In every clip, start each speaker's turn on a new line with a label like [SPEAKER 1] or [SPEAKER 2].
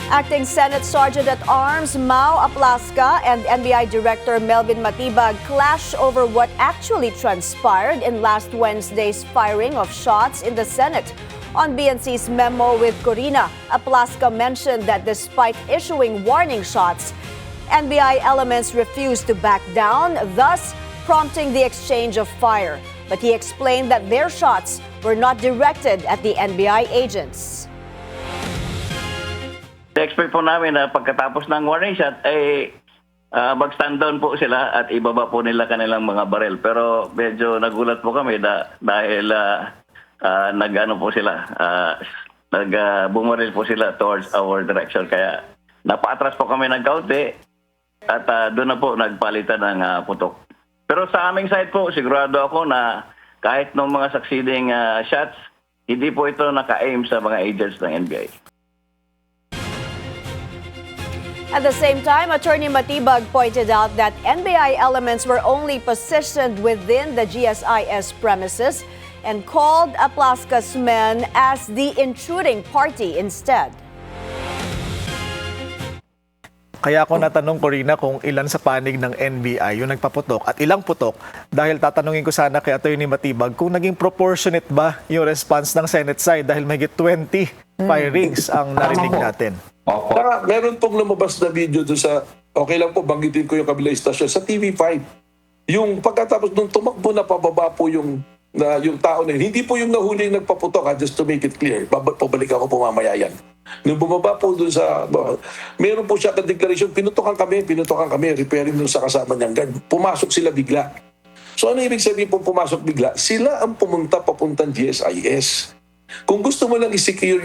[SPEAKER 1] Acting Senate Sergeant-at-Arms Mau Aplaska and NBI Director Melvin Matibag clash over what actually transpired in last Wednesday's firing of shots in the Senate. On BNC's memo with Corina, Aplaska mentioned that despite issuing warning shots, NBI elements refused to back down, thus prompting the exchange of fire. But he explained that their shots were not directed at the NBI agents.
[SPEAKER 2] Expect po namin na pagkatapos ng warning shot ay mag-stand down po sila at ibaba po nila kanilang mga barel. Pero medyo nagulat po kami dahil nag-ano po sila, bumaril po sila towards our direction. Kaya napaatras po kami ng kaunti at doon na po nagpalitan ng putok. Pero sa aming side po, sigurado ako na kahit ng mga succeeding shots, hindi po ito naka-aim sa mga agents ng NBI.
[SPEAKER 1] At the same time, Attorney Matibag pointed out that NBI elements were only positioned within the GSIS premises and called Aplaska's men as the intruding party instead.
[SPEAKER 3] Kaya ako natanong, Corina, kung ilan sa panig ng NBI yung nagpaputok at ilang putok dahil tatanungin ko sana kay Attorney Matibag kung naging proportionate ba yung response ng Senate side dahil mahigit 20 firings ang narinig natin.
[SPEAKER 4] Saka meron pong lumabas na video doon sa, okay lang po, banggitin ko yung kabilang istasyon, sa TV5. Yung pagkatapos nung tumakbo na pababa po yung tao na yun. Hindi po yung nahuli yung nagpaputok, just to make it clear. Pabalik ako po mamaya yan. Nung bumaba po doon sa, meron po siya ka-declaration, pinutokan kami, repairing doon sa kasama niyang guard. Pumasok sila bigla. So ano ibig sabihin po pumasok bigla? Sila ang pumunta papuntang GSIS. Kung gusto mo lang i-secure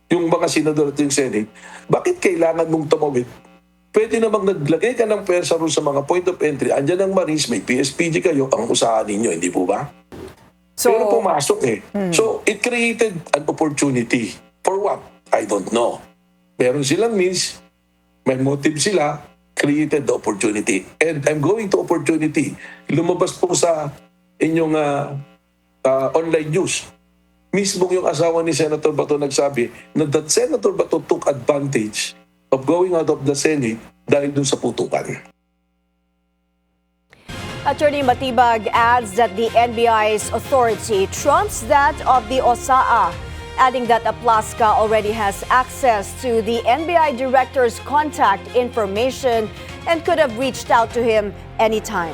[SPEAKER 4] yung mga senador at yung Senate, bakit kailangan mong tumawid? Pwede namang naglagay ka ng pwersa ron sa mga point of entry. Andyan ang Marines, may PSPG kayo, ang usahan ninyo, hindi po ba? Pero pumasok eh. So, it created an opportunity. For what? I don't know. Meron silang means, may motive sila, created the opportunity. And I'm going to opportunity. Lumabas po sa inyong online news. Mismo yung asawa ni Senator Bato nagsabi na that Senator Bato took advantage of going out of the Senate dahil dun sa putukan.
[SPEAKER 1] Attorney Matibag adds that the NBI's authority trumps that of the OSAA, adding that Aplaska already has access to the NBI director's contact information and could have reached out to him anytime.